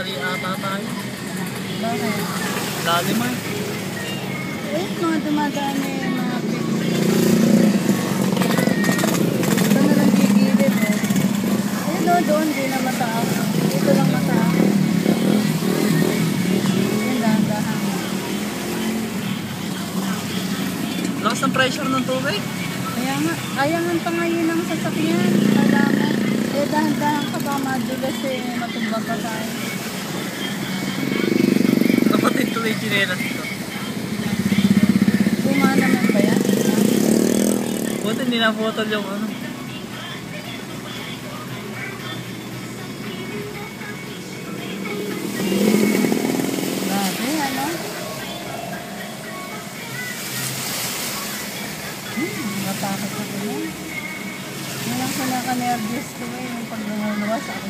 mali ata tayo. Bakit? Lalim eh. Eh, mga dumadaan eh, mga picture. Ito na lang gigilid eh. Eh, doon, di na mataas. Dito lang mataas. Yung dahan-dahan. Lakas ng pressure ng tubig. Kaya nga pangayin ng sasakyan. Kala mo, eh dahan-dahan ka ba madulas eh, matumbang ka tayo. Kapatid tuloy chinelas ito. Buma naman ba yan? Buti hindi na photo yung ano. Grabe, ano? Matakot ako na. Ngayon ko na ka-nervous ko eh, yung pag-lumuwas ako.